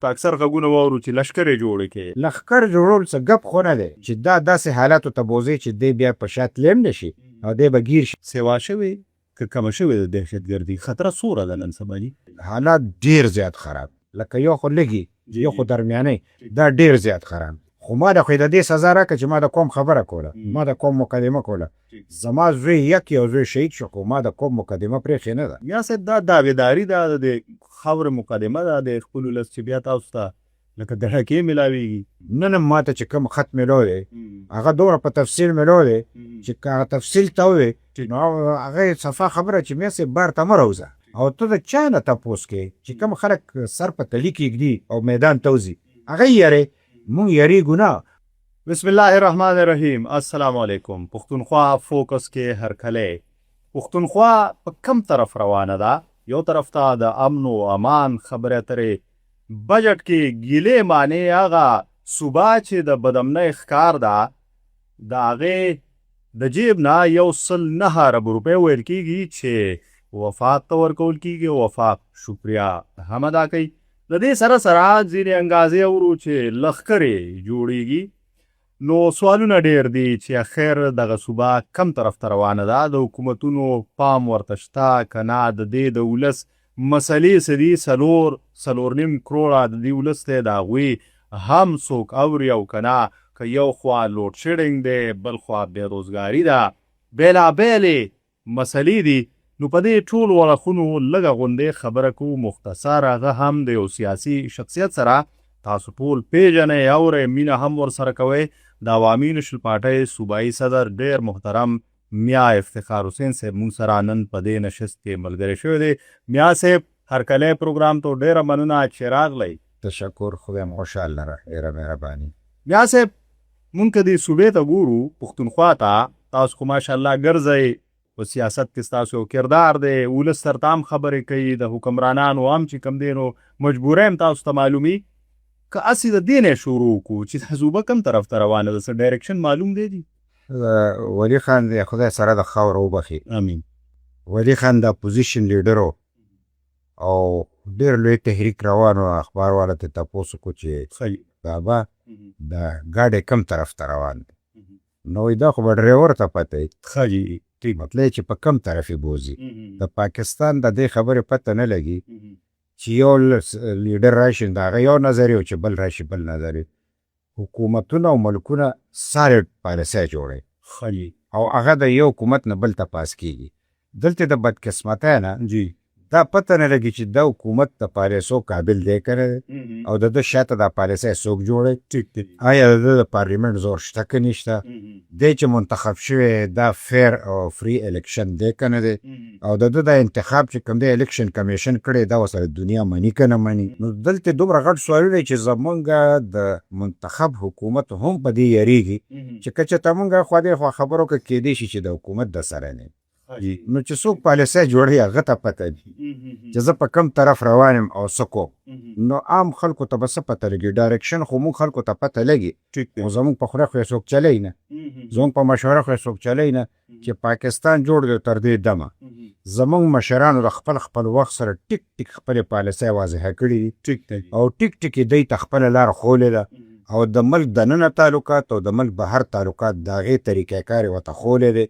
په اکثر غږونه واورو چې لښکر یې جوړ کړي. لښکر جوړول څه ګپ خو نه دی چې دا داسې حالاتو ته بوځي چې دی بیا په شا تللی نه شي او دی به ګیر شي. سیوا شوې که کمه شوې د دهشتګردي خطره څومره ده نن سبا دي؟ حالات ډیر زیات خراب، لکه یو خو لږي یو خو درمیانۍ، دا ډیر زیات خراب. خو ما د خو د دې سزا راکړه چې ما د قوم خبره کوله، ما د قوم مقدمه کوله. زما زوی یک یو زوی شهید شو خو ما د قوم مقدمه پرېښې نه ده. یا صاحب دا دعویداري ده د خاورې مقدمه ده د خپل ولس چې بیا تاسو ته لکه دړکې میلاویږي. نه نه ما ته چې کوم خط میلو دی هغه دومره په تفصیل میلو دی چې که هغه تفصیل ته ووایې نو هغه صفا خبره چې میا صاحب بار ته مه راوځه او ته د چا نه تپوس کوې چې کوم خلک سر په تلي کېږدي او میدان ته وځي هغه یې یارې مونږ یریږو نه. بسم الله الرحمن الرحیم. السلام علیکم. پښتونخوا فوکس کې هرکلی. پښتونخوا په کم طرف روانه ده؟ یو طرف ته د امن و امان خبرې اترې، بجټ کې ګیلې معنی هغه صوبه چې د بدامنۍ ښکار ده د هغې د جیب نه 109 ارب روپۍ ویل کېږي چې وفاق ته ورکول کېږي. وفاق شکریه هم ادا کوي. د دې سره سره ځینې انګازې اورو چې لښکرې جوړیږي. نو سوالونه ډېر دي چې اخر دغه صوبه کم طرف ته روانه ده؟ د حکومتونو پام ورته شته که نه؟ د دې د ولس مسلې څه دي؟ 4.5 کروړه د دې ولس دی، د هغوی هم څوک اوري او که نه؟ که یو خوا لوډ شیډینګ دی بل خوا بېروزګاري ده، بېلابېلې مسلې دي. نو په دې ټول اړخونو لږه غوندې خبره کوو مختصر، هغه هم د یو سیاسي شخصیت سره. تاسو ټول پیژنئ اورئ، مینه هم ورسره کوئ. د عوامي نیشنل پارټۍ صوبایي صدر ډېر محترم میا افتخار حسین صاحب مونږ سره نن په دې نشست کې ملګری شوی دی. میا صاحب هرکلی پروګرام ته ډېره مننه چې راغلی. تشکر، خدای مو خوشحال لره، ډېره مهرباني. میا صاحب مونږ که دې صوبې ته ګورو پښتونخوا ته، تاسو خو ماشاءالله ګرځئ، په سیاست کې ستاسو یو کردار دی، ولس سره ته هم خبرې کوي، د حکمرانانو هم چې کوم دی نو مجبوری هم تاسو ته معلومي. که هسې د دې نه شروع کړو چې دا صوبه کوم طرف ته روانه ده، څه ډایرکشن معلوم دی؟ ولي خان دی خدای سره د خاوره وبخي. امین. ولي خان د اپوزیشن لیډر او ډېر لوی تحریک روان و. اخبار والا ته تپوس وکړو چې بابا د ګاډی کم طرف ته روان دی؟ نو دا خو به ډریور ته پته وي مطلب چې په کم طرف یې بوځي. د پاکستان د دې خبرې پته نه لګي چې یو لیډر راشي د هغه یو نظر او چې بل راشي بل نظر. حکومتونه او ملکونه سارې پالیسۍ جوړوي او هغه د یو حکومت نه بل ته پاس کېږي. دلته د بدقسمتۍ نه دا پته نه لګي چې دا حکومت د پالیسو قابل دی که نه او د ده شاته دا پالیسۍ څوک جوړوي. آیا د ده د پارلیمنټ زور شته که نشته؟ دی چې منتخب شوی دا فیر او فری الیکشن دی که نه دی؟ او د ده د انتخاب چې کوم دی الیکشن کمیشن کړی دا ورسره دنیا مني که نه مني؟ نو دلته دومره غټ سوالونه چې زمونږ د منتخب حکومت هم په دې یریږي چې که چېرته مونږ خوا دې خوا خبرو که کېدی شي چې د حکومت د سره نه نو چې څوک پالیسۍ جوړوي هغه ته پته وي چې زه په کم طرف روان یم او څه کوم. نو عام خلکو ته به څه پته لګي؟ ډایرکشن خو مونږ خلکو ته پته لګي، خو زمونږ په خوله خو یې څوک چلی نه، زمونږ په مشوره خو یې څوک چلی نه چې پاکستان جوړ دی تر دې دمه. زمونږ مشرانو د خپل وخت سره ټیک ټیک خپلې پالیسۍ واضحه کړي دي او ټیک ټیک یې دی ته خپله لاره ښولې ده او د ملک دننه تعلقات او د ملک بهر تعلقات د هغې طریقې کار یې ورته ښولی دی.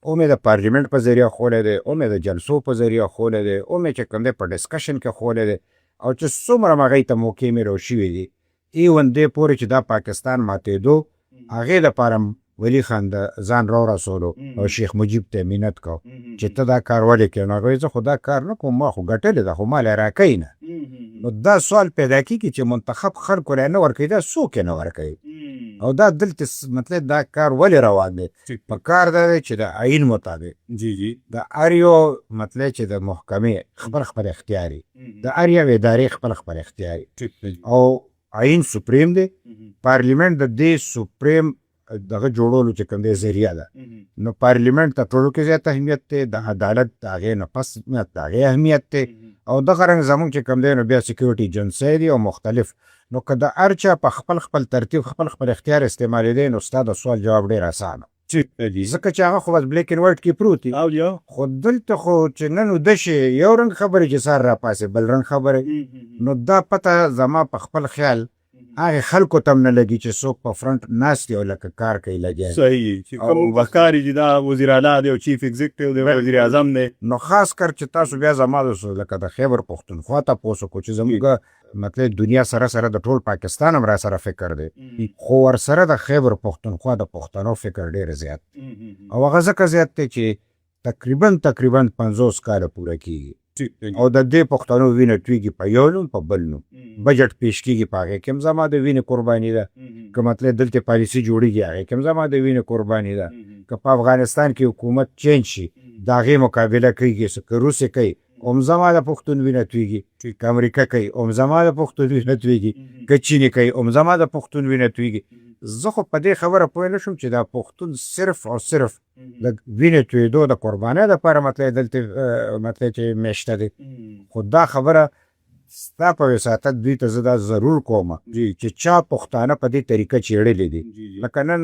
او مې د پارلیمنټ په ذریعه ښولی دی، او مې د جلسو په ذریعه ښولی دی، او مې چې کوم دی په ډسکشن کې ښولی دی. او چې څومره م هغې ته موقع مې رو شوي دي ایون دې پورې چې دا پاکستان ماتېدو هغې دپاره ولي خان د ځان رسولو او شیخ مجیب ته مینت کو چې ته دا کار ولې کوې؟ نو هغه زه خو دا کار نه کوم، ما خو ګټلې ده خو ما لا راکوي نه. نو دا سوال پیدا کېږي چې منتخب خلکو لا نه ورکوي، دا څوک یې نه ورکوي؟ او دا دلته مطلب دا کار ولې روان دی؟ په کار دا دی چې د آئین مطابق د هر یو مطلب چې د محکمې خپل اختیاري، د هر یو ادارې خپل اختیاري او آئین سپریم دی. پارلیمنټ د دې سپریم دغه جوړولو چې کوم دی ذریعه ده. نو پارلیمنټ ته ټولو کې زیات اهمیت دی، د عدالت د هغې نه پس د هغې اهمیت دی او دغه رنګ زمونږ چې کوم دی نو بیا سیکیورټي ایجنسۍ دي او مختلف. نو که د هر چا په خپل ترتیب خپل اختیار استعمالېدی نو ستا د سوال جواب ډېر اسانه. ټیک دی ځکه چې هغه خو بس بلیک اینډ وایټ کې پروت دي. او یا خو دلته خو چې نن وده شي یو رنګ خبرې چې سهار راپاسې بل رنګ خبرې. نو دا پته زما په خپل خیال هغه خلکو ته هم نه لګي چې څوک په فرنټ ناست دي او لکه کار کوي لګیا. صحیح چې کوم وقاري چې دا وزیر اعلی دی او چیف ایگزیکټیو دی وزیر اعظم دی. نو خاص کر چې تاسو بیا زما د لکه د خیبر پښتونخوا تاسو کو چې زموږ مطلب دنیا سره سره د ټول پاکستان هم را سره فکر دی خو ور سره د خیبر پښتونخوا د پښتنو فکر ډیر زیات او هغه ځکه زیات دی چې تقریبا 50 کاله پوره کیږي او د دې پښتنو وینه تویږي په یو نوم په بل نوم بجټ پیش کیږي په هغې کې هم زما د وینې قرباني ده که مطلب دلته پالیسي جوړېږي هغې کې هم زما د وینې قرباني ده که په افغانستان کې حکومت چینج شي د هغې مقابله کیږي که روسیې کوي هم زما د پښتون وینه تویږي که امریکا کوي هم زما د پښتون وینه تویږي که چینی کوي هم زما د پښتون وینه تویږي. زه خو په دې خبره پوه نه شم چې دا پښتون صرف او صرف د وینې تویېدو د قربانۍ دپاره مطلب دلته مطلب چې میشته دی. خو دا خبره ستا په وساطت دوی ته زه دا ضرور کوم چې چا پښتانه په دې طریقه چیړلي دي لکه نن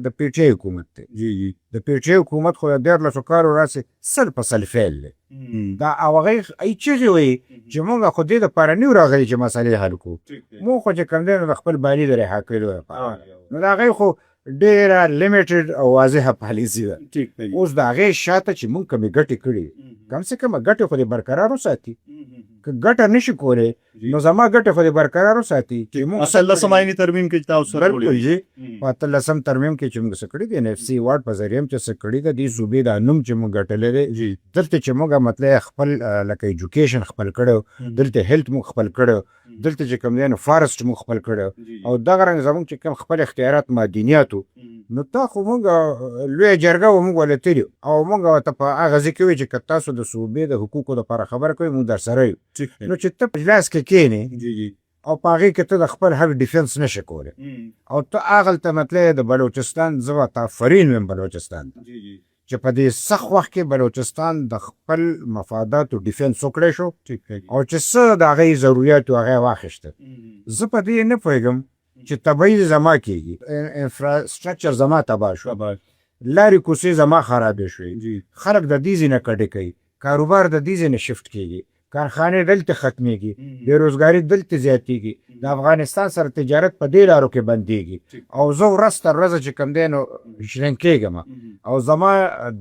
د پی ټی حکومت دی د پی ټی حکومت خو د 13 کالو راسې سل په سل فعل دی دا او هغې ای چغې وایي چې مونږ خو دې دپاره نه یو راغلي چې مسلې حل کړو مونږ خو چې کوم دی نو د خپل باني د رها کېدو لپاره نو د هغې خو ډېره لیمیټډ او واضحه پالیسي ده. اوس د هغې شاته چې مونږ کومې ګټې کړي کم سے کم ګټې خو دې برقرار وساتي که ګټه نشي کولی نو زما ګټې خو دې برقرار وساتي چې مونږ 18 آئیني ترمیم کې تاسو سره بالکل جی په 18 ترمیم کې چې موږ څه کړي دي ان اف سی وارډ په ذریعه چې څه کړي ده دې صوبې دا نوم چې موږ ګټلې دي دلته چې موږ مطلب خپل لکه ایجوکیشن خپل کړو دلته هیلث موږ خپل کړو دلته چې کوم دی نو فارسټ موږ خپل کړو او دغه رنګ زموږ چې کوم خپل اختیارات معدنیاتو نو تا خو موږ لوی جرګه و موږ ولتلو او موږ ته په هغه ځای کې وایي چې که تاسو د صوبې د حقوقو دپاره خبره کوئ موږ در سره یو نو چې ته په اجلاس کې کښېنې او په هغې کې ته د خپل حق ډیفنس نشي کولی او ته هغلته مطلب د بلوچستان زه ته فرین ویم بلوچستان چې په دې سخت وخت کې بلوچستان د خپل مفاداتو ډیفنس وکړی شو او چې څه د هغې ضروریاتو هغه واخیسته. زه په دې نه پوهېږم چې تبعیض زما کېږي انفراسترکچر زما تباه شو لارې کوڅې زما خرابې شوې خلک د دې ځای نه کډې کوي کاروبار د دې ځای نه شفټ کېږي کارخانې دلته ختمېږي بېروزګاري دلته زیاتېږي د افغانستان سره تجارت په دې لارو کې بندېږي او زه ورځ تر ورځه چې کوم دی نو شرنګ کېږم او زما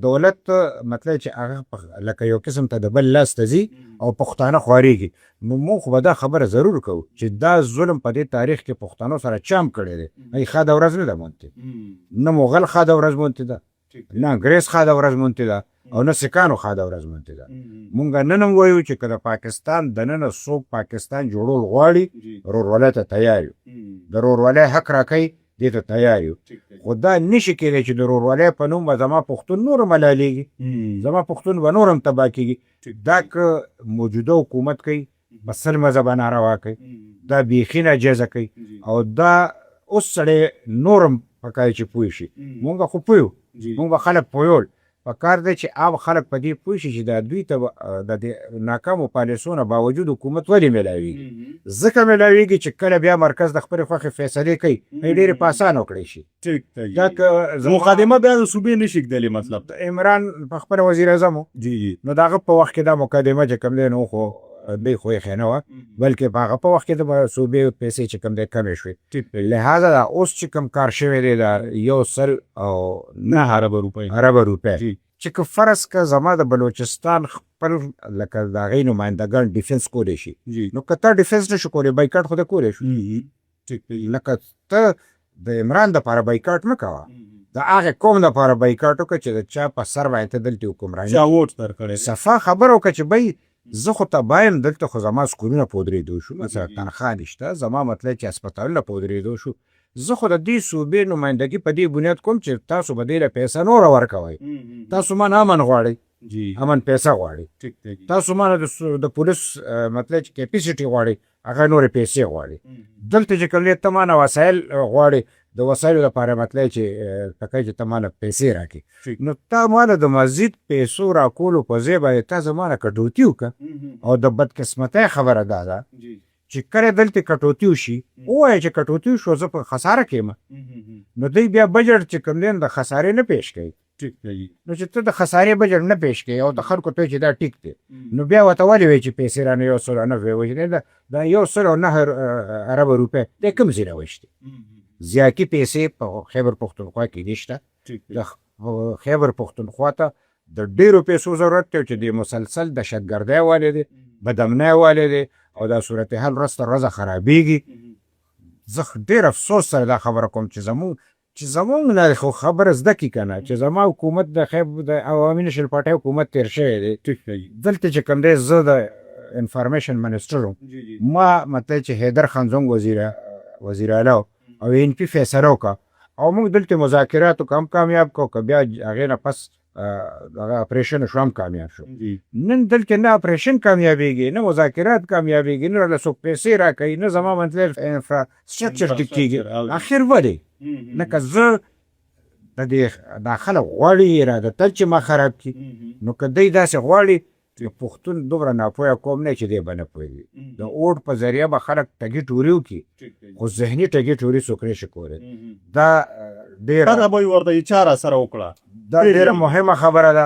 دولت مطلب چې هغه لکه یو قسم ته د بل لاس ته ځي او پښتانه خوارېږي نو موږ خو به دا خبره ضرور کوو چې دا ظلم په دې تاریخ کې پښتنو سره چام کړی دی ای ښه د ورځ نه ده مونتې نه مغل ښه د ورځ مونتې ده نه انګریز ښه د ورځ مونتې ده او نه سیکانو ښه د ورځ مونتې ده. مونږ نن هم وایو چې که د پاکستان دننه څوک پاکستان جوړول غواړي رورولۍ ته تیار یو د رورولۍ حق راکوي دې ته تیار یو خو دا نشي کېدی چې د رورولۍ په نوم به زما پښتون نور هم حلالېږي زما پښتون به نور هم تباه کېږي. دا که موجوده حکومت کوي په سل مذهبه ناروا کوي دا بیخي ناجیزه کوي او دا اوس سړی نور هم پکار چې پوه شي مونږ خو پویو مونږ به خلک پویول پکار دی چې عام خلک په دې پوه شي چې دا دوی ته د دې ناکامو پالیسیو نه باوجود حکومت ولې میلاویږي ځکه میلاویږي چې کله بیا مرکز د خپلې خوښې فیصلې کوي ډېرې په اسانه وکړی شي. دا که مقدمه بیا د صوبې نشي ږدلی مطلب عمران په خپله وزیر اعظم نو د هغه په وخت کې دا مقدمه چې کوم دی نو خو دوی خو یې ښه نه وه بلکې په هغه په وخت کې د صوبې پیسې چې کوم دی کمې شوې لهذا دا اوس چې کوم کار شوی دی دا 100 او 9 اربه روپۍ چې که فرض که زما د بلوچستان خپل لکه د هغې نمایندګان ډیفنس کولی شي نو که ته ډیفنس نشو کولی بایکاټ خو ته کولی شو لکه ته د عمران دپاره بایکاټ مه کوه د هغې قوم دپاره بایکاټ وکړه چې د چا په سر باندې ته دلته حکمراني صفا خبره وکړه چې بی زه خو ته بایم دلته خو زما سکولونه په ودرېدو شو مثلا تنخوا نشته زما مطلب چې هسپتالونه په ودرېدو شو زه خو د دې صوبې نمایندګي په دې بنیاد کوم چې تاسو به دې له پیسه نوره ورکوئ تاسو ما نه امن غواړئ امن پیسه غواړئ تاسو ما نه د پولیس مطلب چې کیپیسټي غواړئ هغه نورې پیسې غواړئ دلته چې کوم دی ته ما نه وسایل غواړئ د وسایلو لپاره مطلب چې تکای چې ته ما نه پیسې راکړي نو تا ما نه د مزید پیسو راکولو په ځای باندې تا زما نه کټوتي وکړه او د بدقسمتۍ خبره دا ده چې کله دلته کټوتي وشي ووایه چې کټوتي وشو زه په خساره کې یم نو دوی بیا بجټ چې کوم دی د خسارې نه پیش کوي. ټیک دی. نو چې ته د خسارې بجټ نه پیش کوي او د خلکو ته چې دا ټیک دی نو بیا ورته ولې وایي چې پیسې رانه 109 وایي دا 109 ارب روپۍ د کوم ځای راوښتي؟ زیاتې پیسې په خیبر پښتونخوا کې نشته. د خیبر پښتونخوا ته د ډېرو پیسو ضرورت دی چې د مسلسل دهشتګردۍ والی دی، بدامنۍ والی دی او دا صورتحال ورځ تر ورځه خرابېږي. زه ډېر افسوس سره دا خبره کوم چې زمونږ نه خو خبره زده کړي که نه چې زما حکومت د عوامي نشل پارټۍ حکومت تېر شوی دی. دلته چې کوم دی زه د انفارمیشن منسټر وم، ما مطلب چې حیدر خان زنګ وزیر اعلی او ان پي فیصله وکړه او موږ دلته مذاکرات وکړو، هم کامیاب کړو، که بیا هغې نه پس دغه اپریشن شو هم کامیاب شو. نن دلته نه اپریشن کامیابېږي، نه مذاکرات کامیابېږي، نه راله څوک پیسې راکوي، نه زما مطلب انفراسترکچر ټیک کېږي. اخر ولې لکه زه د دې دا خلک غواړي ارادتن چې ما خراب کړي، نو که دی داسې غواړي پښتون دومره ناپوهه قوم نه چې دی به نه پوهېږي. د اوټ په ذریعه به خلک ټګي ټوري وکړي خو ذهني ټګي ټوري څوک نشي کولی. دا ډېره به یې ورته چا راسره وکړه. دا ډېره مهمه خبره ده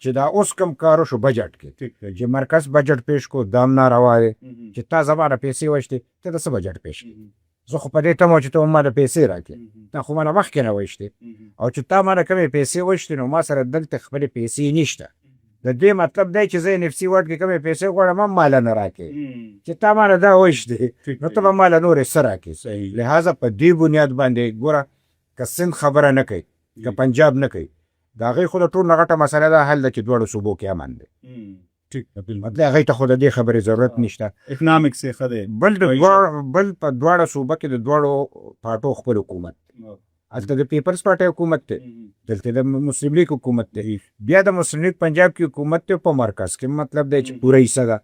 چې دا اوس کوم کار وشو بجټ کې چې مرکز بجټ پیش کو دا هم ناروا دی چې تا زما نه پیسې وشتې ته د څه بجټ پیش کړي. زه خو په دې تمه چې ته ما د پیسې راکړې، تا خو ما نه مخکې نه وشتې او چې تا ما نه کومې پیسې وشتې نو ما سره دلته خپلې پیسې نشته. د دې مطلب دی چې زه نفسي وډ کې کومې پیسې غواړم هم ماله نه راکړې چې تا ما نه دا وشتې نو ته به ماله نورې څه راکړې. لهذا په دې بنیاد باندې ګوره که سند خبره نه کوي، که پنجاب نه کوي، د هغې خو د ټول نه غټه مسله ده حل ده چې دواړو صوبو کې امن دی. مطلب هغې ته خو د دې خبرې ضرورت نشته. اکنامکس یې ښه دی. بل په دواړه صوبه کې د دواړو پارټو خپل حکومت دی. هلته د پیپلز پارټۍ حکومت دی، دلته د مسلم لیگ حکومت دی، بیا د مسلم لیگ پنجاب کې حکومت دی په مرکز کې مطلب دی چې پوره حصه ده.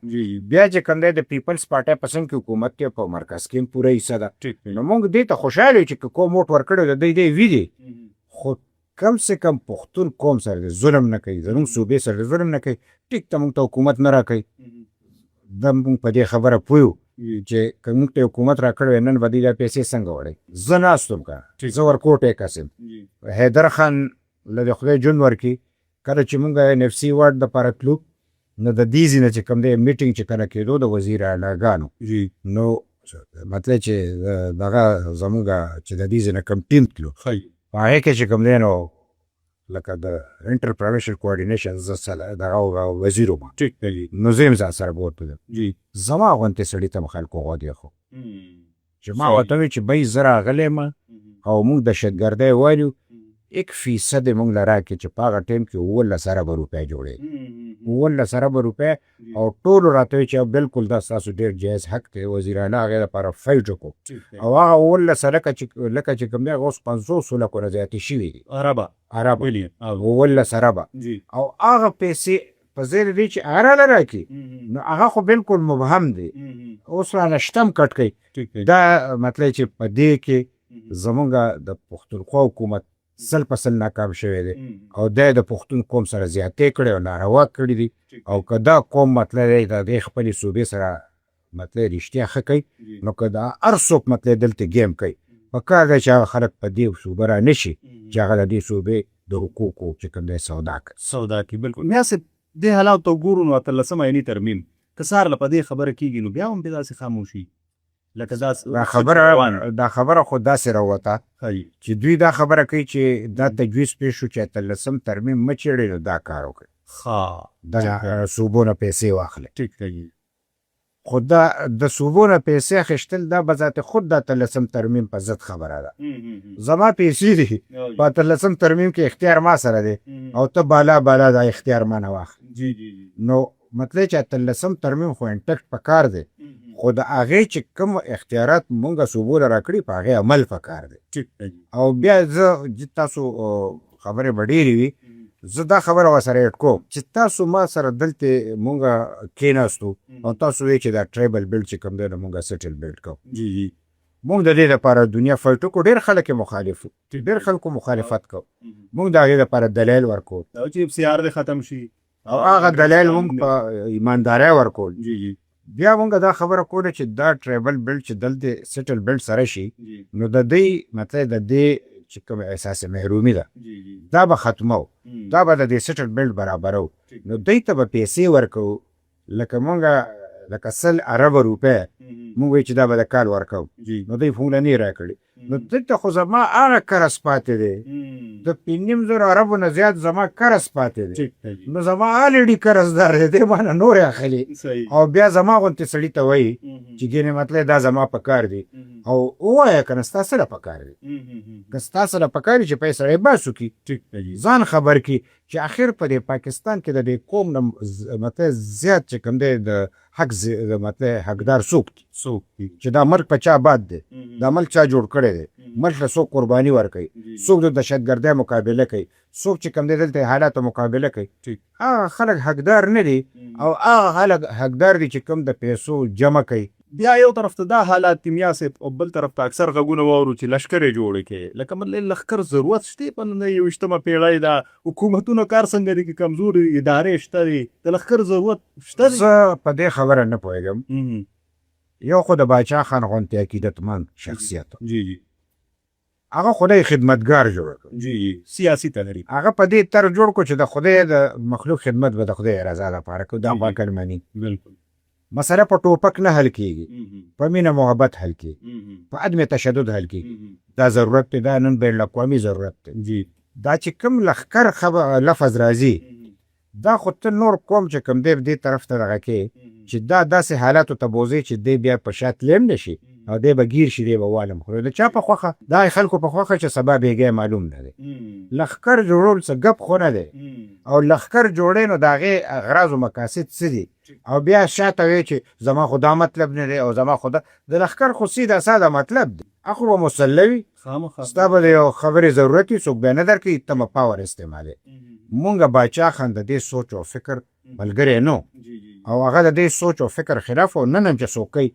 بیا چې کوم دی د پیپلز پارټۍ په څنګ کې حکومت دی په مرکز کې هم پوره حصه ده. نو موږ دې ته خوشحاله یو چې کوم ووټ ورکړی د دی وي خو کم سے کم پښتون قوم سره ظلم نه کوي، زموږ صوبې سره ظلم نه کوي. ټیک ته موږ ته حکومت نه راکوي، دا موږ په دې خبره پوه یو چې که موږ ته حکومت راکړی نن به دوی دا پیسې څنګه وړی. زه ناست وم که زه ورکوټی کس یم، حیدر خان له د خدای ژوند ورکړي کله چې موږ نفسي واډ دپاره تلو نو د دې ځای نه چې کوم دی میټینګ چې کله کېدو د وزیر اعلیګانو نو مطلب چې دغه زموږ چې د دې ځای نه کوم ټیم تلو په هغې کې چې کوم دی نو لکه د انټر پروینشل کوارډینیشن زه دغه وزیر وم نو زه یم ځان سره بوتلم. زما غوندې سړي ته خلکو غوږ ایښو چې ما ورته وویل چې بی زه راغلی یم او موږ دهشتګردۍ وایو 1% موږ له راکړي چې په هغه ټایم کې 19 اربه روپۍ جوړېږي، 19 اربه روپۍ او ټولو راته وایي چې بالکل دا ستاسو ډېر جایز حق دی. وزیر اعلی هغې دپاره فایټ وکړو او هغه 19 لکه چې کوم دی هغه اوس 500 لکو نه زیاتې شوي دي اربه 19 اربه او هغه پیسې په ځای د دې چې هغه راله راکړي نو هغه خو بالکل مبهم دی. اوس رانه شته هم کټ کوي. دا مطلب چې په دې کې زمونږ د پښتونخوا حکومت 100% ناکام شوی دی او دی د پښتون قوم سره زیاتې کړی او ناروا کړي دي. او که دا قوم مطلب دی د دې خپلې صوبې سره مطلب رښتیا ښه کوي نو که دا هر څوک مطلب دلته ګیم کوي په کار دی چې هغه خلک په دې صوبه را نه شي چې هغه د دې صوبې د حقوقو چې کوم دی سودا کوي. بالکل میاسې دې حالاتو ته ګورو نو 18 عیني ترمیم که سهار له په دې خبره کېږي نو بیا هم بیا داسې خاموشي لکه دا خبره خو داسې راوته چې دوی دا خبره کوي چې دا تجویز پیش شو چې 18 ترمیم مه چیړئ نو دا کار وکړئ، د صوبو نه پیسې واخلئ. خو دا د صوبو نه پیسې اخیستل دا به ذات خود د 18 ترمیم په ضد خبره ده. زما پیسې دي په 18 ترمیم کې اختیار ما سره دی او ته بالا دا اختیار ما نه واخلي. نو مطلب چې 18 ترمیم خو انټیکټ پکار دی خو د هغې چې کوم اختیارات مونږ صوبو له راکړي په هغې عمل پکار دی. او بیا زه تاسو خبرې به ډېرې وي، زه دا خبره ورسره ایډ کوم چې تاسو ما سره دلته مونږ کېناستو او تاسو وایئ چې دا ټرایبل بیلډ چې کوم دی نو مونږ سیټل بیلډ کوو. مونږ د دې لپاره دنیا فایټ وکړو، ډېر خلک یې مخالف وو، ډېر خلکو مخالفت کوو، مونږ د هغې لپاره دلایل ورکوو چې سیار دې ختم شي او هغه دلایل مونږ په ایماندارۍ ورکول. بیا مونږ دا خبره کوله چې دا ټرایبل بیلډ چې دلته سیټل بیلډ سره شي نو د دې مطلب د دې چې کوم احساس محرومي ده جی جی دا به ختمو دا به د دې سیټلمنټ برابرو نو دوی ته به پیسې ورکو لکه مونږه لکه 100 ارب روپۍ مونږ وایو چې دا به د کال ورکو جی نو دوی فولاني راکړي نو دلته خو زما هغه قرض پاتې دی د 5,000 اربو نه زیات زما قرض پاتې دی ٹھیک ہے جی نو زما الریډي قرضدار دی دی مانه نور اخلي صحیح او بیا زما غونتې سړي ته وایي چې ګینې مطلب دا زما په کار دی او ووایه که نه ستا سره په کار دی که ستا سره په کار دی چې پیسې سړی باسو کي ٹھیک ہے جی ځان خبر کی چې آخر په دې پاکستان کې د دې قوم نه مطلب زیات چې کوم دی د حق مطلب حقدار څوک دي څوک دي چې دا ملک په چا باد دی دا ملک چا جوړ کړی دی ملک له څوک قرباني ورکوي څوک د دهشتګردۍ مقابله کوي څوک چې کوم دی دلته حالاتو مقابله کوي هغه خلک حقدار نه دي او هغه خلک حقدار دي چې کوم د پیسو جمع کوي بیا یو طرف ته دا حالات تیمیا سے او بل طرف ته اکثر غږونه واورو چې لشکر یې جوړ کړي لکه مطلب لښکر ضرورت شته په نن 21مه پیړۍ دا حکومتونو کار څنګه دي کې کمزوري ادارې شته دي د لښکر ضرورت شته دي زه په دې خبره نه پوهېږم یو خو د باچا خان غوندې عقیدتمند شخصیت جی جی هغه خدای خدمتګار جوړ کړ جی جی سیاسي تحریک هغه په دې تر جوړ کو چې د خدای د مخلوق خدمت به د خدای رضا لپاره کو دا واکر مانی بالکل مسله په ټوپک نه حل کیږي په مینه محبت حل کیږي په عدم تشدد حل کیږي دا ضرورت دی دا نن بین الاقوامي ضرورت دی جی دا چې کوم لښکر لفظ راځي دا خو ته نور قوم چې کوم دی دې طرف ته دغه کې چې دا داسې حالاتو ته بوځي چې دی بیا په شا تلیم نشي او دی به ګیر شي دی به والم خوري د چا په خوښه دا خلکو په خوښه چې سبا بېګی معلوم نه دی لښکر جوړول څه ګپ خو نه دی او لښکر جوړی نو د هغې اغراض و مقاصد څه دي او بیا شاته وی چې زما خو دا مطلب نه دی او زما خو د لښکر خو سیده ساده مطلب دی هغه به مسلوي ستا به د یو خبرې ضرورت وي څوک بیا نه درکوي ته به پاور استعمالوي مونږ باچا خان د دې سوچ او فکر ملګری نو او هغه د دې سوچ او فکر خلاف او نن هم چې څوک کوي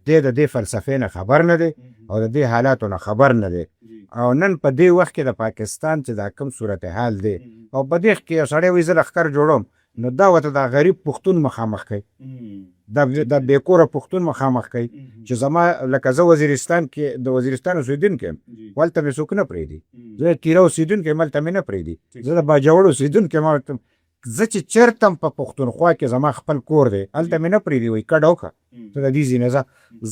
دی د دې فلسفې نه خبر نه دی او د دې حالاتو نه خبر نه دی او نن په دې وخت کې د پاکستان چې دا کوم صورتحال دی او په دې کې یو سړی وایي زه لښکر جوړوم نو دا ورته د غریب پښتون مخامخ کوي دا بېکوره پښتون مخامخ کوي چې زما لکه زه وزیرستان کې د وزیرستان اوسېدونکی یم هلته مې څوک نه پرېږدي زه د تیره اوسېدونکی یم هلته مې نه پرېږدي زه د باجوړ اوسېدونکی یم زه چې چېرته هم په پښتونخوا کې زما خپل کور دی هلته مې نه پرېږدي وایي کډه وکړه ته د دې ځینې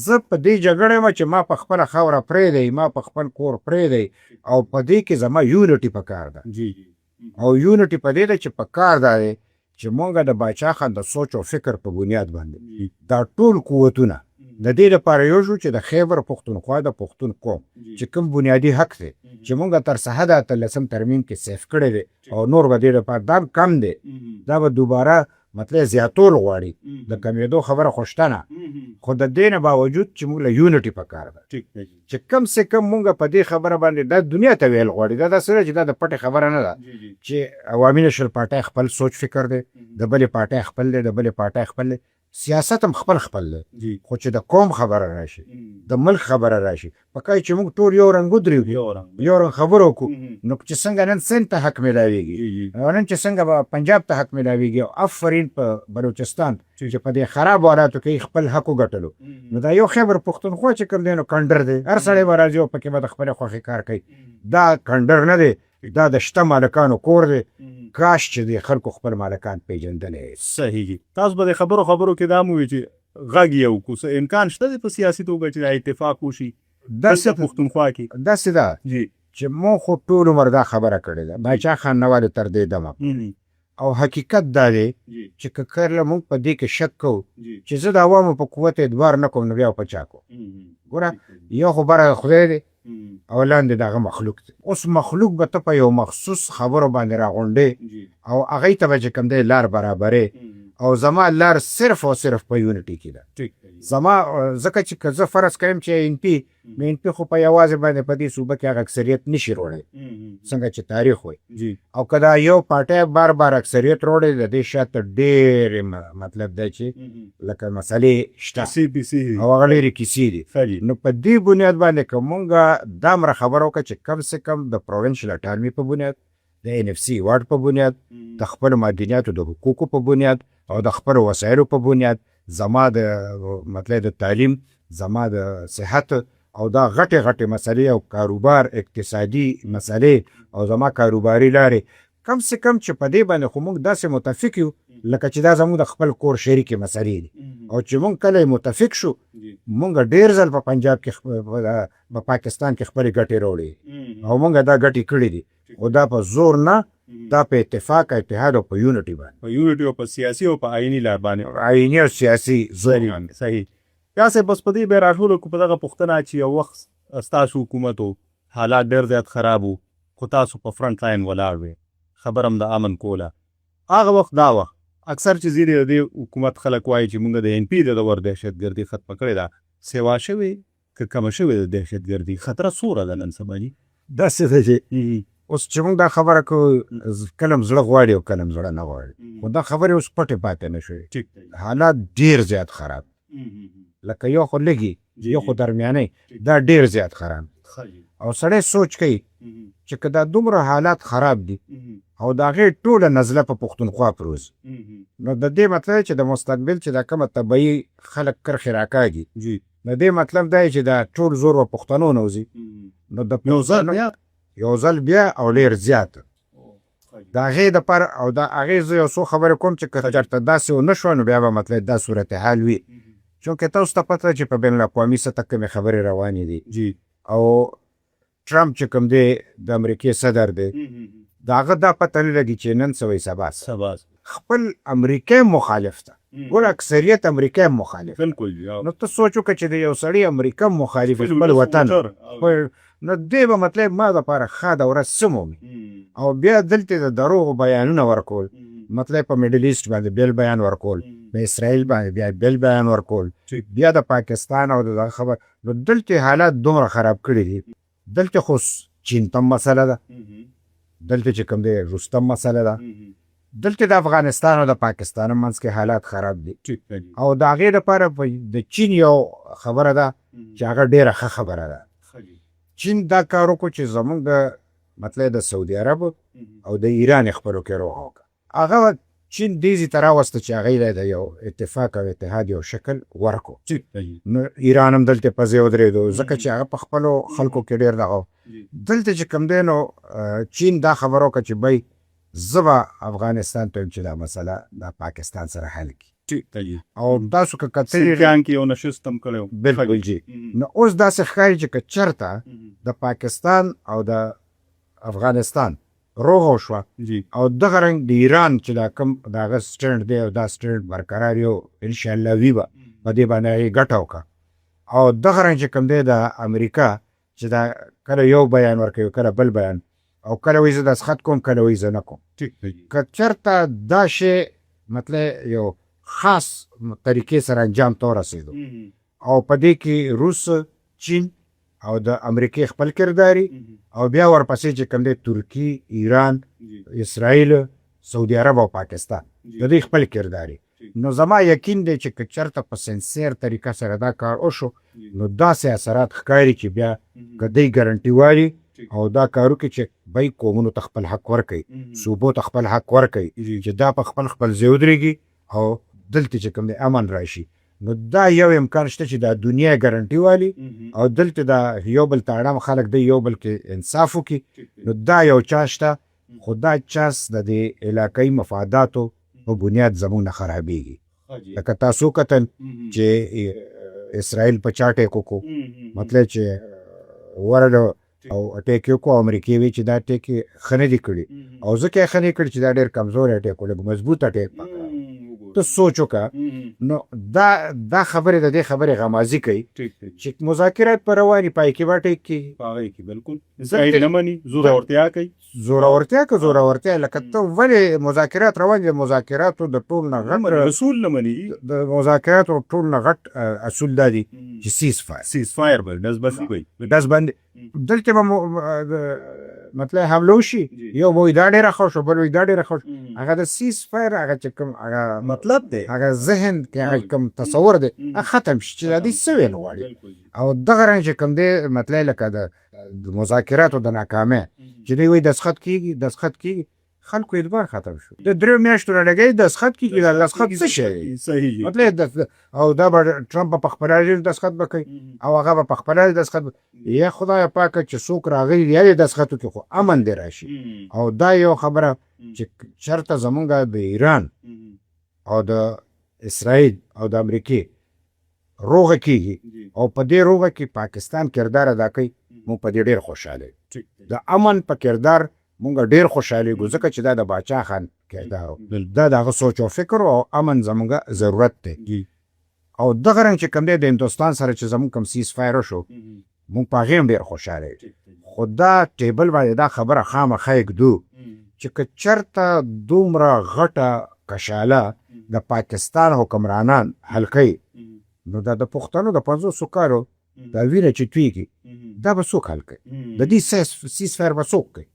زه په دې جګړه یم چې ما په خپله خاوره پرېږدی ما په خپل کور پرېږدی او په دې کې زما یونټي په کار ده او یونټي په دې ده چې په کار دا دی چې مونږ د باچا خان د سوچ او فکر په بنیاد باندې دا ټول قوتونه د دې لپاره یو شو چې د خیبر پښتونخوا د پښتون قوم چې کوم بنیادي حق دی چې مونږ تر څخه د 18 ترمیم کې سیف کړی دی او نور به دې لپاره دا کم دی دا به دوباره مطلب زیاتول غواړي د کمیدو خبره خو شته نه خو د دې نه باوجود چې موږ له یونټي په کار ده چې کم سے کم مونږ په دې خبره باندې دا دنیا ته ویل غواړي دا داسې چې دا د پټې خبره نه ده چې عوامي نشل پارټۍ خپل سوچ فکر دی د بلې پارټۍ خپل دی د بلې پارټۍ خپل دی سیاست هم خپل دی خو چې د قوم خبره راشي د ملک خبره راشي پکای چې موږ ټول یو رنګ ودرېږو یو رنګ خبرو وکړو نو چې څنګه نن سند ته حق میلاویږي او نن چې څنګه پنجاب ته حق میلاویږي او افرین په بلوچستان چې په دې خراب حالاتو کې خپل حق وګټلو نو دا یو خیبر پښتونخوا چې کوم دی نو کنډر دی هر سړی به راځي او پکې به د خپلې خوښې کار کوي دا کنډر نه دی دا د شته مالکانو کور دی کاش چې د خلکو خپل مالکان پیژندلی صحیح دي تاسو به د خبرو چې دا مو وي چې غږ یو کو څه امکان شته دی په سیاسي توګه چې دا اتفاق وشي داسې پښتونخوا کې داسې ده چې مو خو ټول عمر دا خبره کړې ده باچا خان نوالې تر دې دمه او حقیقت دا دی چې که کله موږ په دې کې شک کوو چې زه د عوامو په قوت اعتبار نه کوم نو بیا په چا کوم ګوره یو خو بره خدای دی او لاندې دغه مخلوق دی اوس مخلوق به ته په یو مخصوص خبرو باندې راغونډې او هغې ته به چې کوم دی لار برابرې او زما لار صرف او صرف په یونټي کې ده زما ځکه چې که زه فرض کوم چې ان پی نو ان پی خو په یوازې باندې په دې صوبه کې هغه اکثریت نشي روړی څنګه چې تاریخ وایي او که دا یو پارټۍ بار بار اکثریت روړی د دې شاته ډېرې مطلب دی چې لکه مسلې شته او هغه ډېرې کیسې دي نو په دې بنیاد باندې که مونږ دا مره خبره وکړه چې کم سے کم د پروینشل اټارمي په بنیاد د ان اف سی واډ په بنیاد د خپلو معدنیاتو د حقوقو په بنیاد او د خپلو وسایلو په بنیاد زما د مطلب د تعلیم زما د صحت او دا غټې مسلې او کاروبار اقتصادي مسلې او زما کاروباري لارې کم سے کم چې په دې باندې خو موږ داسې متفق یو لکه چې دا زموږ د خپل کور شریکې مسلې دي او چې موږ کله متفق شو موږ ډېر ځل په پنجاب کې په پاکستان کې خپلې ګټې راوړې او موږ دا ګټې کړې دي خو دا په زور نه دا په اتفاق اتحاد او په یونټي باندې په یونټي او په سیاسي او په آئیني لار باندې آئیني او سیاسي زوري صحیح بیا سه بس په دې به راټولو کو په دغه پوښتنه چې یو وخت ستاسو حکومت حالات ډېر زیات خراب وو خو تاسو په فرنټ لاین ولاړ وئ خبر هم د امن کوله هغه وخت دا وخت اکثر چې زیری د حکومت خلک وایي چې موږ د ان پی د دور دهشتګردي ختمه کړې ده سیوا شوې که کمه شوې د دهشتګردي خطره څومره ده نن سبا جي داسې ده چې اوس چې موږ دا خبره کوو کله زړه غواړي او کله زړه نه غواړي خو دا خبرې اوس پټې پاتې نه شوې حالات ډېر زیات خراب لکه یو خو لږي یو خو درمیانۍ دا ډېر زیات خراب او سړی سوچ کوي چې که دا دومره حالات خراب دي او د هغې ټوله نزله په پښتونخوا پروز نو د دې مطلب چې د مستقبل چې دا کومه طبیعي خلک کرښې راکاږي د دې مطلب دا چې دا ټول زور په پښتنو نه وځي نو د یو ځل بیا او ډېر زیات د هغې دپاره او د هغې زه یو څو خبرې کوم چې که چېرته داسې ونه شوه نو بیا به مطلب دا صورتحال وي چونکې تاسو ته پته چې په بین الاقوامي سطح کومې خبرې روانې دي او ټرمپ چې کوم دی د امریکې صدر دی د هغه دا پته نه لګي چې نن څه وایي سبا خپل امریکا مخالف ته ګوره اکثریت امریکا مخالف بالکل نو ته سوچ وکړه چې د یو سړي امریکا مخالف خپل وطن نو دی به مطلب ما دپاره ښه دوره څه مومي او بیا دلته د دروغو بیانونه ورکول مطلب په میډل ایسټ باندې بیل بیان ورکول په اسرائیل باندې بیا بیل بیان ورکول بیا د پاکستان او د خبر نو دلته حالات دومره خراب کړي دي دلته خو چین تم مسله ده دلته چې کوم دی روس تم مسله ده دلته د افغانستان او د پاکستان منځ کې حالات خراب دي او د هغې دپاره د چین یو خبره ده چې هغه ډېره ښه خبره ده چین دا کار وکړو چې زموږ د مطلب د سعودي عرب او د ایران خبرو کې روغه وکړه هغه چین دې ته راوسته چې هغې د یو اتفاق او اتحاد یو شکل ورکړو نو ایران هم دلته په ځای ودرېدو ځکه چې هغه په خپلو خلکو کې ډېر دغه دلته چې کوم دی نو چین دا خبره وکړه چې بی زه به افغانستان ته یم چې دا مسله د پاکستان سره حل کړي او تاسو که کتلي کې یو نشست هم کړی بالکل جی نو اوس داسې ښکاري چې که چېرته د پاکستان او د افغانستان روغه وشوه او دغه رنګ د ایران چې دا کوم د هغه سټینډ دی او دا سټینډ برقرار یو انشاءالله وي به په دې باندې هغې ګټه وکړه او دغه رنګ چې کوم دی د امریکا چې دا کله یو بیان ورکوي کله بل بیان او کله وایي زه دسخط کوم کله وایي زه نه کوم که چېرته دا شی مطلب یو خاص طریقې سره انجام ته ورسېدو او په دې کې روس چین او د امریکې خپل کرداري او بیا ورپسې چې کوم دی ترکی ایران اسرائیل سعودي عرب او پاکستان د دوی خپل کرداري نو زما یقین دی چې که چېرته په سنسیر طریقه سره دا کار وشو نو داسې اثرات ښکاري چې بیا که دی ګارنټي واري او دا کارو کې چې بی قومونو ته خپل حق ورکوي صوبو ته خپل حق ورکوي چې دا په خپل ځای ودرېږي او دلته چې کوم دی امن راشي نو دا یو امکان شته چې دا دنیا ګارنټي والي او دلته دا یو بل ته اړم خلک دی یو بل کې انصاف وکړي نو دا یو چا شته خو دا چانس د دې علاقایي مفاداتو په بنیاد زموږ نه خرابېږي لکه تاسو کتل چې اسرائیل په چا ټیک وکړو مطلب چې ورله او ټیک یې وکړو امریکې وی چې دا ټیک یې ښه نه دي کړي او ځکه یې ښه نه کړي چې دا ډېر کمزوری ټیک و لږ مضبوطه ټیک ته سوچ وکړه نو دا خبرې د دې خبرې غمازي کوي چې مذاکرات په رواني پای کې به ټیک کېږي په هغې کې بالکل ځای نه مني زورورتیا کوي زورورتیا لکه ته ولې مذاکرات روان دي د مذاکراتو د ټول نه غټ اصول نه مني د مذاکراتو ټول نه غټ اصول دا دي چې سیز فایر به ډزبندي کوي ډزبندي دلته به مطلب حمله وشي یو به وایي دا ډېره ښه شو بل وایي دا ډېره ښه شو هغه د سیز فایر هغه چې کوم هغه مطلب دی هغه ذهن کې هغه کوم تصور دی هغه ختم شي چې دا دې څه ویل غواړي او دغه رنګ چې کوم دی مطلب لکه د مذاکراتو د ناکامۍ چې دوی وایي دسخط کېږي خلکو اعتبار ختم شو د 3 میاشتو نه لګی دستخط کیږي دا دستخط څه شی صحیح مطلب او دا به ټرمپ په خپل راځي دستخط وکړي او هغه په خپل دستخط یا خدای پاک چې څوک راغی یا دستخط وکړي خو امن دی راشي او دا یو خبره چې چرته زمونږ د ایران او د اسرائیل او د امریکې روغه کیږي او په دې روغه کې پاکستان کردار ادا کوي مونږ په دې ډېر خوشاله د امن په کردار مونږ ډېر خوشاله یو ځکه چې دا د باچا خان کردار دا دغه سوچ او فکر او امن زمونږ ضرورت دی او دغه رنګ چې کوم دی د هندوستان سره چې زمونږ کوم سیز فایر شو مونږ په هغې هم ډېر خوشاله یو خو دا ټیبل باندې دا خبره خامخا ږدو چې که چېرته دومره غټه کشاله د پاکستان حکمرانان حل کوي نو دا د پښتنو د 500 کالو دا وینه چې تویږي دا به څوک حل کوي د دې سیز فایر به څوک کوي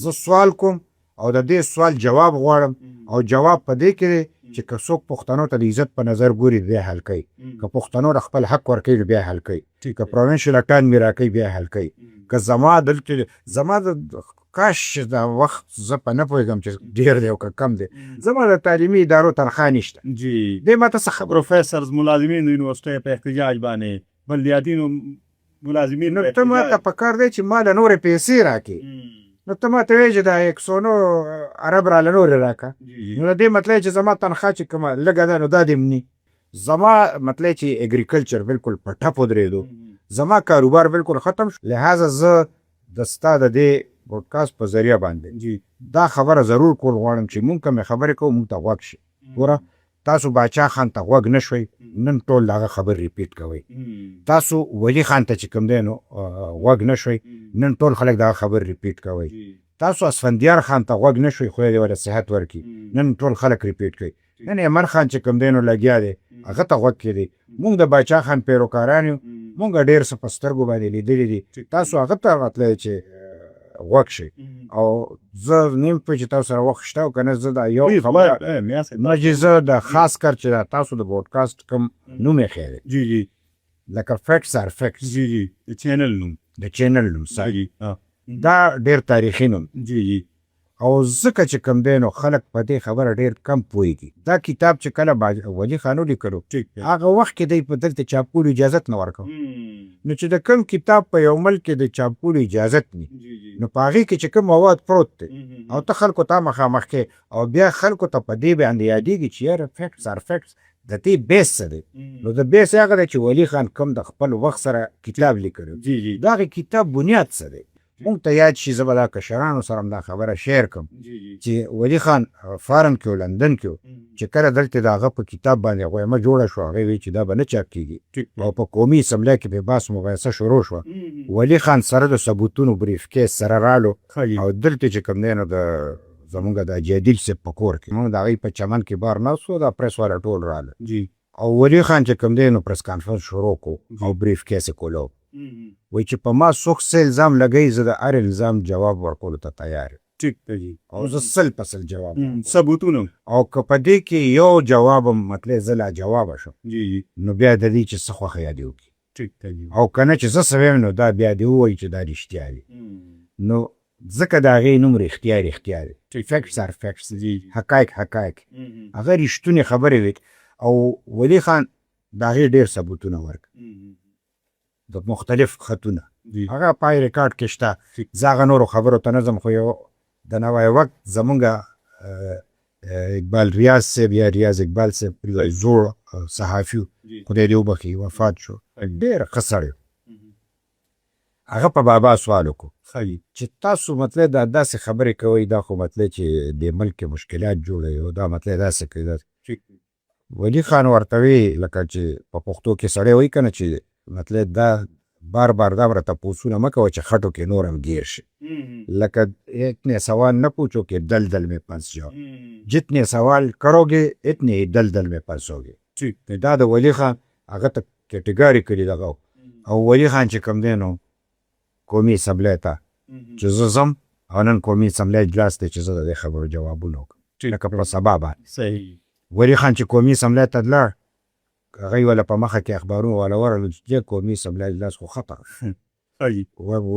زه سوال کوم او د دې سوال جواب غواړم او جواب په دې کې دی چې که څوک پښتنو ته د عزت په نظر ګوري بیا حل کوي که پښتنو د خپل حق ورکوي بیا حل کوي که پروینشل اټانمي راکوي بیا حل کوي که زما دلته زما د کاش دا وخت زه په نه پوهېږم چې ډېر دی او که کم دی زما د تعلیمي ادارو تنخواه نشته جی دې ماته څه خبره پروفیسرز ملازمین د یونیورسټۍ په احتجاج باندې بلدیاتینو ملازمین نو ته ماته پکار دی چې ما له نورې پیسې راکړې نو ته ماته وایې چې دا 109 عرب راله نورې راکړه نو د دې مطلب چې زما تنخواه چې کومه لږه ده نو دا دې مني زما مطلب چې اګریکلچر بالکل په ټپ ودرېدو زما کاروبار بالکل ختم شو لہذا زه د ستا د دې بودکاسټ په ذریعه باندې دا خبره ضرور کول غواړم چې مونږ کومې خبرې کوو مونږ ته غوږ شي ګوره تاسو باچا خان ته غوږ نه شوئ نن ټول دغه خبر ریپیټ کوئ تاسو ولی خان ته چې کوم دی نو غوږ نه شوئ نن ټول خلک دغه خبر ریپیټ کوئ تاسو اسفندیار خان ته غوږ نه شوئ خدای دې ورته صحت ورکړي نن ټول خلک ریپیټ کوي نن ایمن خان چې کوم دی نو لګیا دی هغه ته غوږ کېدی مونږ د باچا خان پیروکاران یو مونږ ډېر څه په سترګو باندې لیدلي دي تاسو هغه ته مطلب چې غوږ شي او زه نیم پوه چې تاسو سره وخت شته او که نه زه دا یو خبره نه چې زه د خاص کر چې تاسو د بودکاسټ کوم نوم یې ښی دی لکه فیکټس آر فیکټس د چینل نوم دا ډېر تاریخي نوم او ځکه چې کوم دی نو خلک په دې خبره ډېر کم پوهېږي دا کتاب چې کله ولي خانو لیکلو هغه وخت کې دی په دلته چاپولو اجازت نه ورکوه نو چې د کوم کتاب په یو ملک کې د چاپولو اجازت نی نو په هغې کې چې کوم مواد پروت دی او ته خلکو ته مخامخ کې او بیا خلکو ته په دې باندې یادېږي چې یاره فیکټس آر فیکټس د دې بیس څه دی نو د بیس هغه دی چې ولي خان کوم د خپل وخت سره کتاب لیکلو د هغې کتاب بنیاد څه دی مونږ ته یاد شي زه به دا کشرانو سره هم دا خبره شیر کړم چې ولي خان فارن کې و لندن کې و چې کله دلته د هغه په کتاب باندې غویمه جوړه شوه هغې وایي چې دا به نه چاپ کېږي او په قومي اسمبلۍ کې بې باس مباحثه شروع شوه ولي خان سره د ثبوتونو بریف کیس سره رالو او دلته چې کوم دی نو د زمونږ د جدیل صاحب په کور کې مونږ د هغې په چمن کې بار ناست وو دا پریس والا ټول راله او ولي خان چې کوم دی نو پریس کانفرنس شروع کړو او بریف کیس یې کولو وای چې په ما څوک څه الزام لګوي زه د هر الزام جواب ورکولو ته تیار یم او زه 100% جواب ثبوتونه او که په دې کې یو جواب مطلب زه لا جوابه شم نو بیا د دې چې څه خوښه یې دې وکړي او که نه چې زه څه ویم نو دا بیا دې ووایي چې دا رښتیا دي نو ځکه د هغې نوم رښتیا دی فیکټس آر فیکټس حقایق هغه رښتونې خبرې وي او ولي خان د هغې ډېر ثبوتونه ورکړه د مختلف خطونه هغه پای ریکارډ کې شته زه هغه نورو خبرو ته نه ځم خو یو د نوی وخت زمونږ اقبال ریاض صاحب یا ریاض اقبال صاحب زوړ صحافي خدای دې وبخښي وفات شو ډېر ښه سړی هغه په بابا سوال وکړو چې تاسو مطلب دا داسې خبرې کوئ دا خو مطلب چې د ملک کې مشکلات جوړوي او دا مطلب داسې کوي ولي خان ورته وی لکه چې په پښتو کې سړی وایي که نه چې مطلب دا بار دا ورته پوښتنه مه کوه چې خټو کې نور هم گیر شي لکه اتنے سوال نہ پوچھو کہ دلدل میں پھنس جاؤ جتنے سوال کرو گے اتنے ہی دلدل میں پھنسو گے دا د ولي خان هغه ته کټګاري کړي دغه او ولي خان چې کوم دی نو قومي اسمبلۍ ته چې زه ځم او نن قومي اسمبلۍ اجلاس دی چې زه د دې خبرو جوابونه وکړم لکه په سبا باندې ولي خان چې قومي اسمبلۍ ته لاړ هغوی وله په مخه کې اخبارونه والا ورغلل چې دې قومي اسمبلۍ اجلاس خو خطر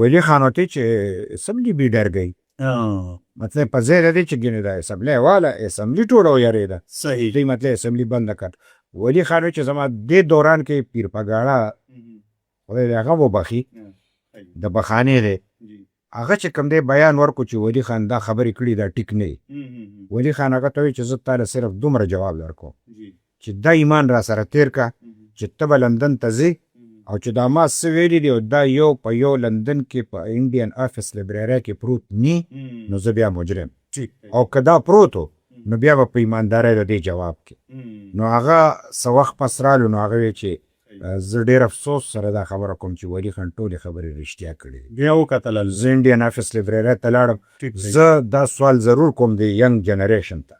ولي خان ورته چې اسمبلی بھی ڈر گئی مطلب په ځای دی چې ګینې د اسمبلی والا اسمبلی ټوله ویرېده صحیح دوی مطلب اسمبلی بند کړ ولی خان چې زما دې دوران کې پیر پګاړه خدای دې هغه وبخي د بخانې دی هغه چې کوم دی بیان ورکو چې ولی خان دا خبرې کړي دا ټیک نه ولی خان هغه ته وایي چې زه تاله صرف دومره جواب درکوم چې دا ایمان را سره تیر کا چې ته به لندن ته ځې او چې دا ما څه ویلي دي او دا یو په یو لندن کې په انډین آفس لایبرري کې پروت نی نو زه بیا مجرم او که دا پروت و نو بیا به په ایماندارۍ د دې جواب کې نو هغه څه وخت پس رالو نو هغه وی چې زه ډېر افسوس سره دا خبره کوم چې ولي خان ټولې خبرې رښتیا کړې بیا وکتل زه انډین آفس لایبرري ته لاړم زه دا سوال ضرور کوم د ینګ جنریشن ته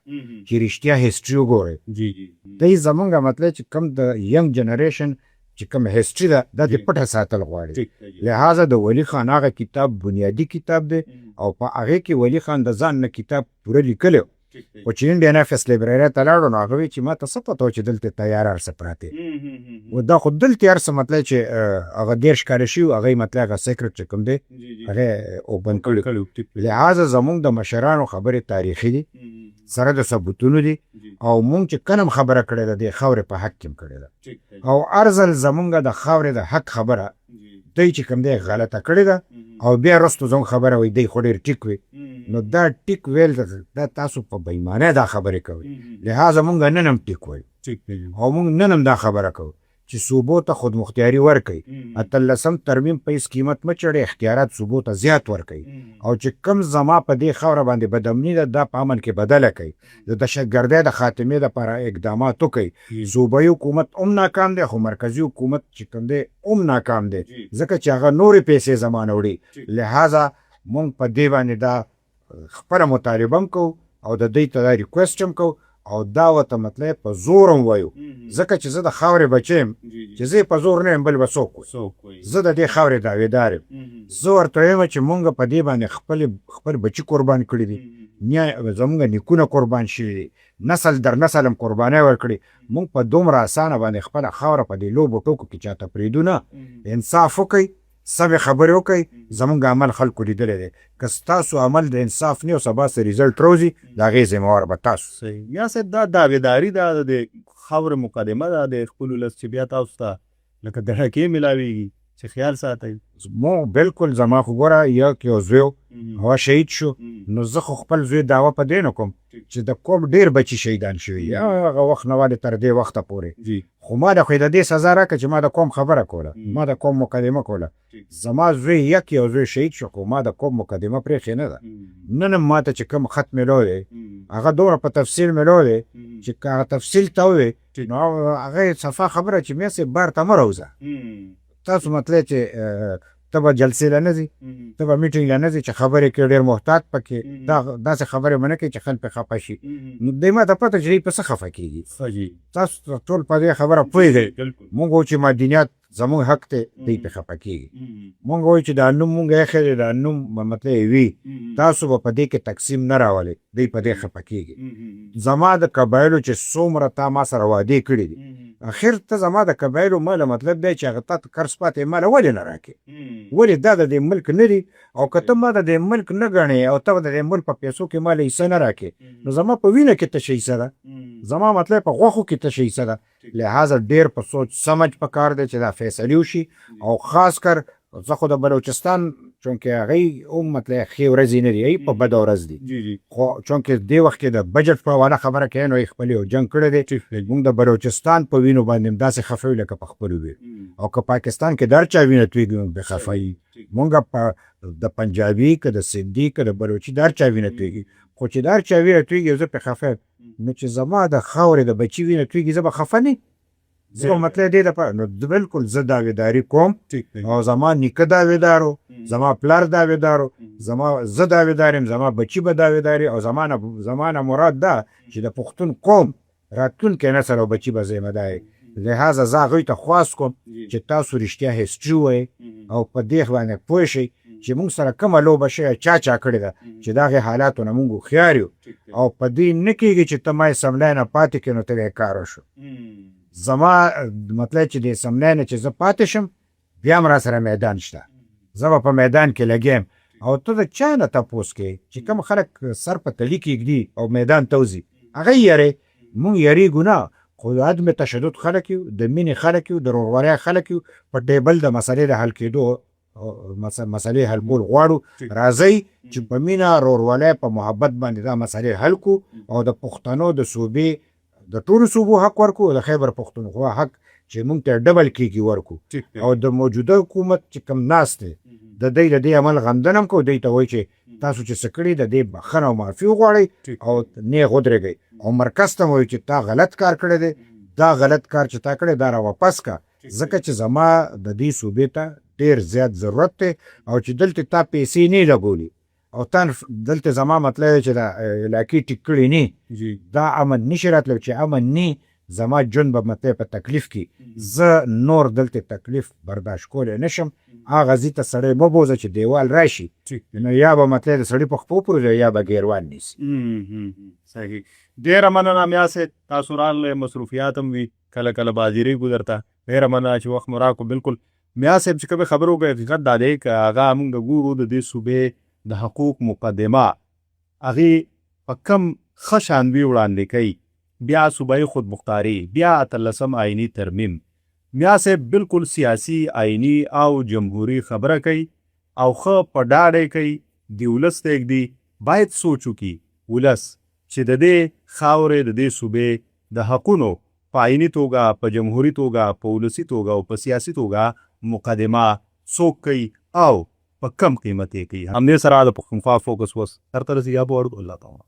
چې رښتیا هیسټري وګورئ دی زمونږ مطلب چې کم د ینګ جنریشن چې کوم هیسټري ده دا د پټه ساتل غواړي لہذا د ولی خان هغه کتاب بنیادی کتاب دی او په هغې کې ولی خان د ځان نه کتاب پوره لیکلی خو چې انډین آفس لایبرري ته لاړو نو هغه وایي چې ما ته څه پته وه چې دلته تیار هر څه پراته و دا خو دلته هر څه مطلب چې هغه 10 کاله شي هغه مطلب هغه سیکرټ چې کوم دی هغه اوپن کړي لہذا زمونږ د مشرانو خبرې تاریخي دي سره د ثبوتونو دي او مونږ چې کلم خبره کړې ده د خاورې په حق کې کړې ده او ارزل زمونږ د خاورې د حق خبره دی چې کوم دی غلطه کړې ده او بیا وروسته زموږ خبره وایي دی خو ډېر ټیک وي نو دا ټیک ویل دا تاسو په بېایمانۍ دا خبرې کوئ لہذا مونږ نن هم ټیک وایو او مونږ نن هم دا خبره کوو چې صوبو ته خودمختیاري ورکوي 18 ترمیم په هېڅ قیمت مه چړئ اختیارات صوبو ته زیات ورکوي او چې کم زما په دې خاوره باندې بدامني ده دا په امن کې بدله کوي د دهشتګردۍ د خاتمې دپاره اقدامات وکوي صوبایي حکومت هم ناکام دی خو مرکزي حکومت چې کوم دی هم ناکام دی ځکه چې هغه نورې پیسې زمانه وړي لہذا مونږ په دې باندې دا خپله مطالبه هم کوو او د دوی ته دا ریکویسټ هم کوو او دا ورته مطلب په زور هم وایو ځکه چې زه د خاورې بچی یم چې زه په زور نه یم بل به څوک وایي زه د دې خاورې دعویدار یم زه ورته وایم چې مونږ په دې باندې خپل بچي قربان کړي دي زمونږ نیکونه قربان شوي دي نسل در نسل هم قربانۍ ورکړي مونږ په دومره اسانه باندې خپله خاوره په دې لوبو ټوکو کې چاته پرېږدو نه انصاف وکئ سمې خبرې وکئ زمونږ عمل خلکو لیدلی دی که ستاسو عمل د انصاف نه او سبا څه ریزلټ راوځي د هغې ذمهوار به تاسو یا صاحب دا دعویداري ده د خاورې مقدمه ده د خپلو ولس چې بیا تاسو ته لکه دړکې میلاویږي چې خیال ساتئ مو بالکل زما خو ګوره یو زوی هغه شهید شو نو زه خو خپل زوی دعوه په دې نه کوم چې د کوم ډېر بچي شهیدان شوي هغه وخت نه والې تر دې وخته پورې خو ما د خو د دې سزا راکړه چې ما د کوم خبره کوله ما د کوم مقدمه کوله زما زوی یو زوی شهید شو خو ما د کوم مقدمه پرېښې نه ده نن هم ما ته چې کوم خط میلو دی هغه دومره په تفصیل میلو دی چې که هغه تفصیل ته ووایې نو هغه صفا خبره چې میسې بار ته مه راوځه تاسو مطلب چې ته به جلسې له نه ځي ته به میټینګ له نه ځي چې خبرې کې ډېر محتاط پکې داسې خبرې به نه کوي چې خلک پرې خفه شي نو دوی ما ته پته چې دوی په څه خفه کېږي تاسو ټول په دې خبره پوهېږئ مونږ وایو چې مدنیات زموږ حق دی دوی پرې خفه کېږي مونږ وایو چې دا نوم مونږ ایښی دی دا نوم مطلب وي تاسو به په دې کې تقسیم نه راولئ دوی په دې خفه کېږي زما د قبایلو چې څومره تا ما سره وعدې کړي دي اخر ته زما د قبایلو ماله مطلب دی چې هغه تا ته قرض پاتې ماله ولې نه راکړې ولې دا د دې ملک نه دي او که ته ما د دې ملک نه ګڼې او ته د دې ملک په پیسو کې ماله حصه نه راکړې نو زما په وینه کې تشه حصه ده زما مطلب په غوښو کې تشه حصه ده لہذا ډېر په سوچ سمج پکار دی چې دا فیصلې وشي او خاص کر زه خو د بلوچستان چونکې هغوی هم مطلب ښې ورځې نه دي هغوی په بده ورځ دي خو چونکې دې وخت کې د بجټ په حواله خبره کوي نو یې خپل یو جنګ کړی دی مونږ د بلوچستان په وینو باندې هم داسې خفه یو لکه په خپلو وي او که پاکستان کې د هر چا وینه تویږي مونږ بې خفه یي مونږ د پنجابي که د سندي که د بلوچي د هر چا وینه تویږي خو چې د هر چا وینه تویږي زه پرې خفه نو چې زما د خاورې د بچي وینه تویږي زه به خفه نه زه مطلب دې دپاره نو بالکل زه دعویداري کوم او زما نیکه دعویدار و زما پلار دعویدار و زه دعویدار یم زما بچي به دعویداري او زما نه مراد ده چې د پښتون قوم راتلونکی نسل او بچي به ذمه دار لہذا زه هغوی ته خواست کوم چې تاسو رښتیا هیسټري ووایئ او په دې باندې پوه شئ چې مونږ سره کومه لوبه شوې چا کړې ده چې د هغې حالاتو نه مونږ هوښیار یو او په دې نه کېږي چې ته ما اسمبلی نه پاتې کړې نو ته بې کاره شو زما مطلب چې د اسمبلی نه چې زه پاتې شم بیا هم را سره میدان شته زه به په میدان کې لګیم او ته د چا نه تپوس کې چې کوم خلک سر په تلی کېږدي او میدان ته وځي هغه یې مونږ یریږو نه، خو د عدم تشدد خلک یو، د مینې خلک یو، د ورورولۍ خلک یو. په ټیبل د مسلې د حل کېدو مسلې حل کول غواړو. راځئ چې په مینه ورورولۍ په محبت باندې دا مسلې حل کو او د پښتنو د صوبې د ټولو صوبو حق ورکو، د خیبر پښتونخوا حق چې مونږ ته ډبل کېږي ورکو. او د موجوده حکومت چې کوم ناست دی د دی د دې عمل غندنه هم کوو. دی ته وایي چې تاسو چې څه کړي د دې بخښنه او معافي وغواړئ او نیغ ودرېږئ. او مرکز ته وایي چې تا غلط کار کړی دی، دا غلط کار چې تا کړی دا را واپس کا، ځکه چې زما د دې صوبې ته ډېر زیات ضرورت دی او چې دلته تا پیسې نه لګولي او تا دلته زما مطلب دی چې دا علاقې ټیک کړي نه، دا امن نشي راتلی. چې امن نه زما ژوند به مطلب په تکلیف کې، زه نور دلته تکلیف برداشت کولی نشم. هغه ځای ته سړی مه بوځه چې دیوال راشي، نو یا به مطلب د سړي په خپو پورې یا به ګیروان نیسي. صحیح. ډېره مننه میا صاحب، تاسو راغلی، مصروفیات هم وي، کله کله بازیریږو درته. ډېره مننه چې وخت مو راکړو. بالکل میا صاحب چې کومې خبرې وکړې حقیقت دا دی که هغه موږ ګورو د دې صوبې د حقوق مقدمه هغې په کم ښه شانوي وړاندې کوي، بیا صوبایي خودمختاري، بیا 18 آئینی ترمیم. میا صاحب بالکل سیاسي، آئینی او جمهوري خبره کوي او ښه په ډاډه کوي د ولس ته ږدي. باید سوچ وکړي ولس چې د دې خاورې د دې صوبې د حقونو په آئیني توګه، په جمهوري توګه، په ولسي توګه او په سیاسي توګه مقدمه څوک کوي او په کم قیمت یې کوي. همدې سره د پښتونخوا فوکس وس تر ته رسېږي. الله تعالی